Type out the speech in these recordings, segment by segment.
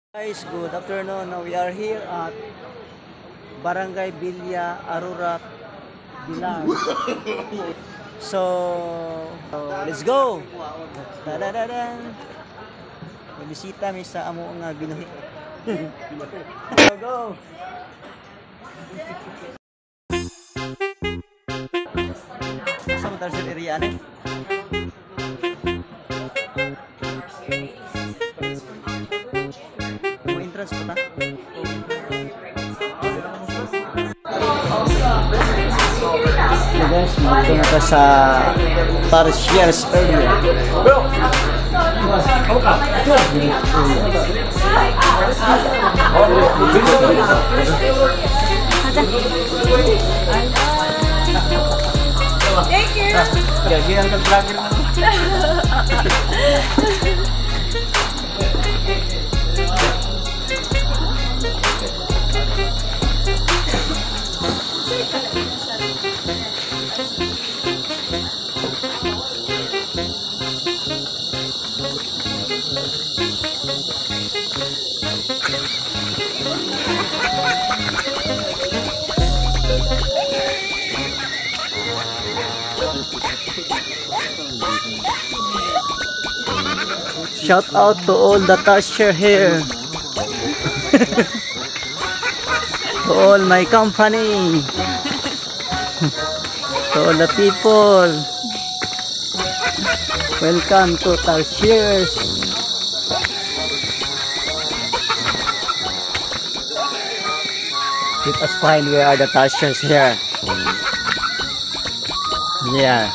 Guys, good afternoon. Now we are here at Barangay Villa Aurora, Bilang. So, let's go. Da-da-da-da. May bisita mi sa amo nga binuhi. Go, go. Sa mo sa area ani? Mo entrance pa ta? So guys, dito na ta sa Tarsiers area. Thank you. Jadi ang vlogger mo. Shout out to all the Tasher here. To all my company. To all the people. Welcome to Tashiers. Let us find where are the Tashiers here. Yeah.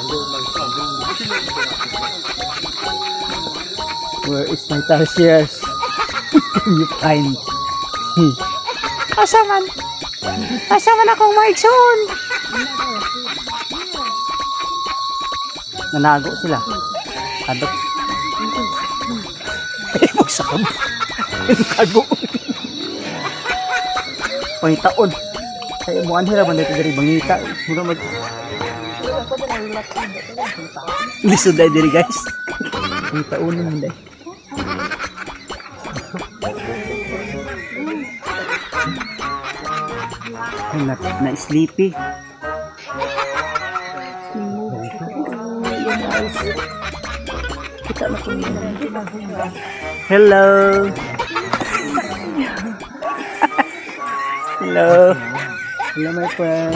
Where is my Tarsiers? You find. Asaman? Asaman akong maigsoon? Nanago sila. Adot. Magsakab. Nanago. Pangitaon. Kaya buwan hira banda ito dari bangita. Mura mag... Lisod ay diri guys. Pangitaon naman dahil. Na-sleepy. Hello. Hello. Hello my friend.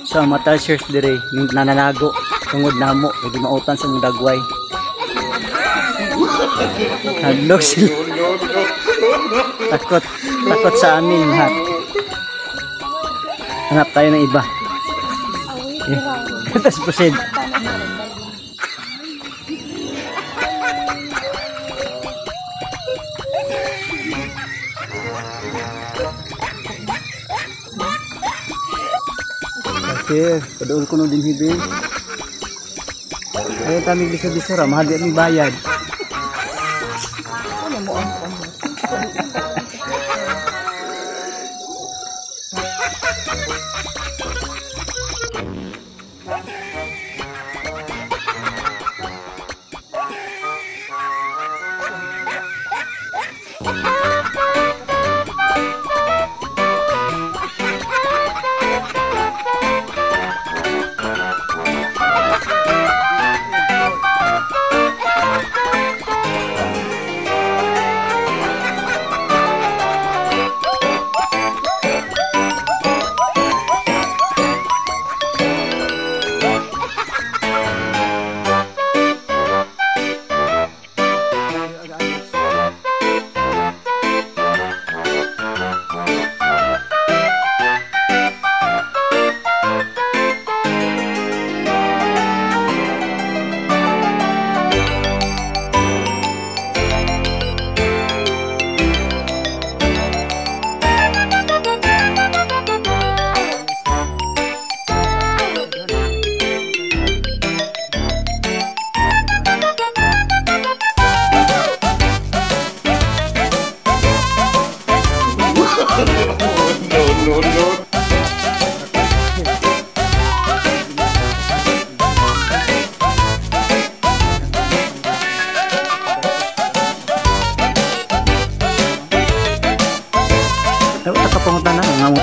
So mata search dire yung nananago tungod namo hindi mautan sa mong dagway. Hadlok sila. Takot sa amin lahat. Hanap tayo ng iba. Let's proceed. Kasi, padool ko nung din hibin. Ayun kami bisa-bisa mahal di bayad.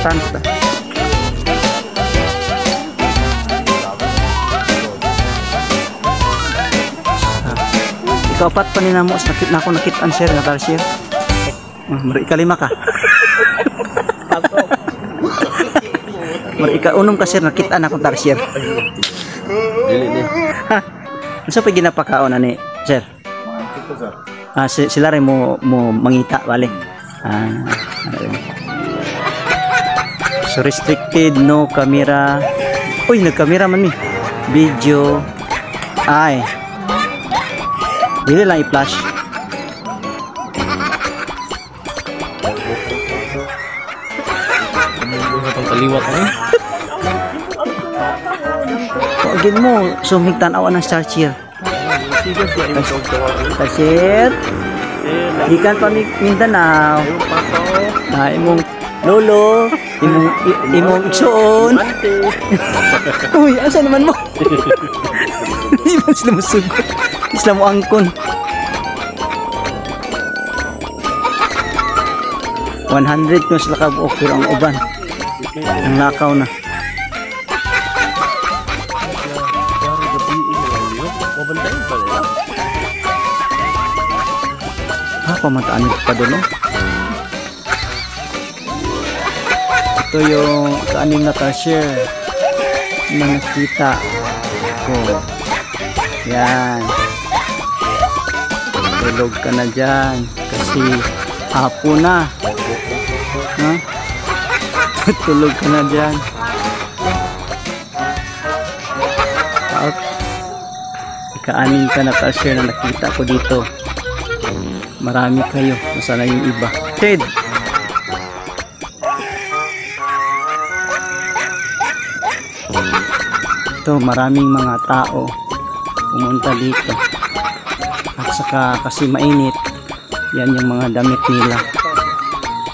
Saan? Ikaw pat pa nina mo, nakit na ako nakitaan share na tar share. Mari ikalima ka. Mari ikaunom ka share nakitaan ako tar share. Dili ni. Ano pa ginapakaon na ni sir? Sila rin mo mangita bali. So restricted, no camera. Uy, nagkamera man mi. Video. Ay. Dili lang i-flash. Kaliwat eh. Pagin mo, sumig tanaw ng star cheer. Star cheer. Ikan pa Mindanao. Imong lolo, imong igsuon. Uy, asa naman mo? Di ba sila masugot? Sila mo angkon. 100 kung sila kabuok pero ang uban. Ang lakaw na. Pamataan pa doon, no? Ito yung kaanim na cashier na nakita ko. Yan. Tulog ka na dyan kasi hapon na. Ha? Tulog ka na dyan. At kaanim ka na cashier na nakita ko dito. Marami kayo. Nasaan na yung iba? Ted! Ito, maraming mga tao pumunta dito. At saka kasi mainit, yan yung mga damit nila.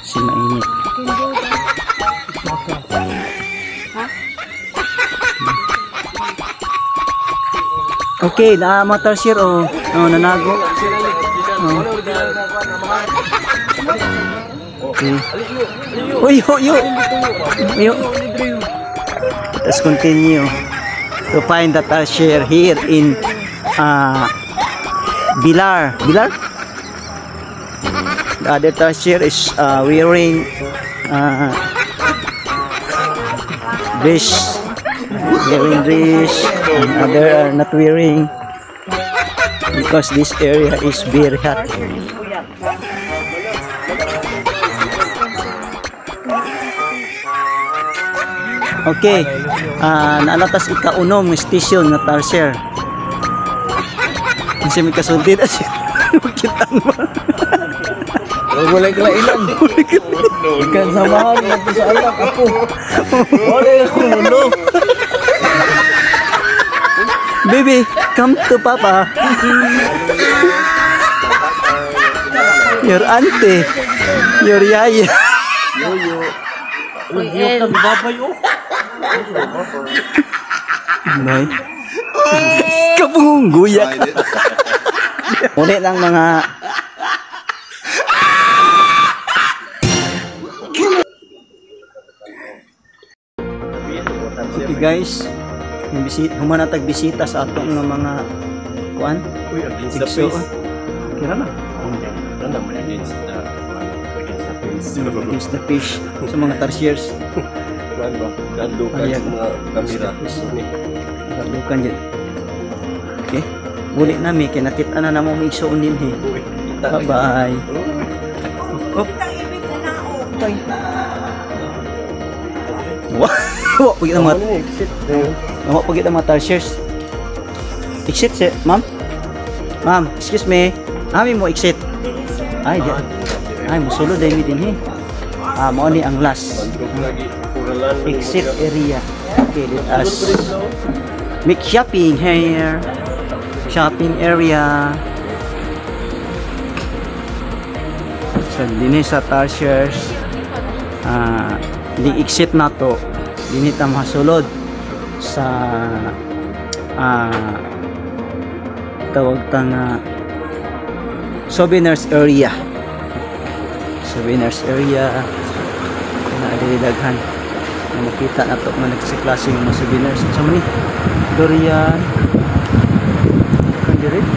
Kasi mainit. Okay, mga tarsier o nanago. Okay. Uy, let's continue to find the tarsier here in Bilar. The other tarsier is wearing dress, and other are not wearing because this area is very hot. Okay, naalatas ikaunom station na tarsier. Kasi may kasuntin na siya. Magkitaan mo. Wala ka ilan. Ikan samahan natin sa anak ako. Wala ako mulo. Baby, come to Papa. Your auntie. Your yaya. Nay. Kapungguyak. Muli lang mga okay guys, humanatag bisita sa atong nga mga kuan. Uy, against the Tikso. face. Kira na. Ano naman against the face. Against the fish sa mga tarsiers. Kuan ba? Kandukan Ayan. sa mga kamera. Kalukan dyan. Okay. Muli namin, kinakita na naman may igsoon din eh. Bye-bye. Oh. Wow, pagit ang mga pagit ang mga tarsiers. Exit si ma'am. Ma'am, excuse me. Ami mo exit. Ay, di. Ay, musulod dahil din eh. Mo ni ang last. Exit area. Okay, let us make shopping here. Shopping area. So, din sa tarsiers. Di exit na to. Dini ta masulod sa tawag tang souvenirs area. na daghan na makita na to na nagsiklase yung mga souvenirs sa man ni durian kandirit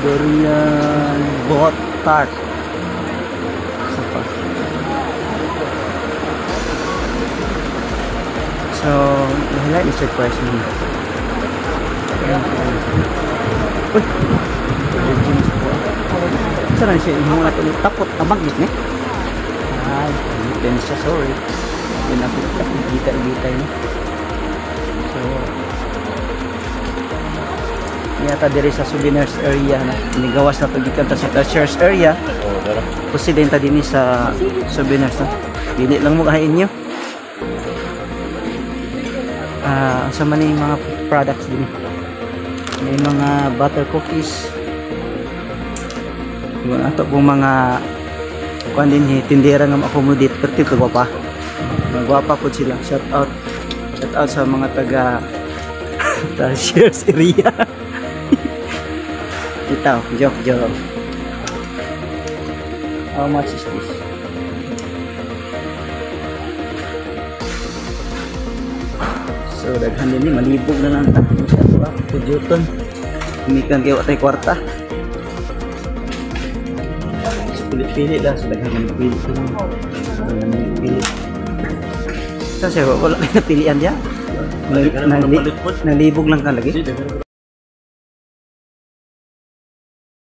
durian bot tart so pa so highlight ni surprise mo uy saan siya yung mga ito tapot na magnet ni ay then siya sorry yun ako gitay so yata diri sa souvenirs area na nigawas na pagikan ta sa cashiers area presidenta din sa souvenirs na dili lang mo kahain nyo sa man yung mga products din may mga butter cookies yung ato pong mga kuan din tindera nga ma-accommodate perti kagwapa magwapa po sila shout out sa mga taga cashiers area ito joke how much is this so daghan din malibog na lang ta pujuton umikan kayo tay kwarta pilit-pilit lang sa daghan ng pilit kasi wala kayo pilihan diya nalibog lang ka lagi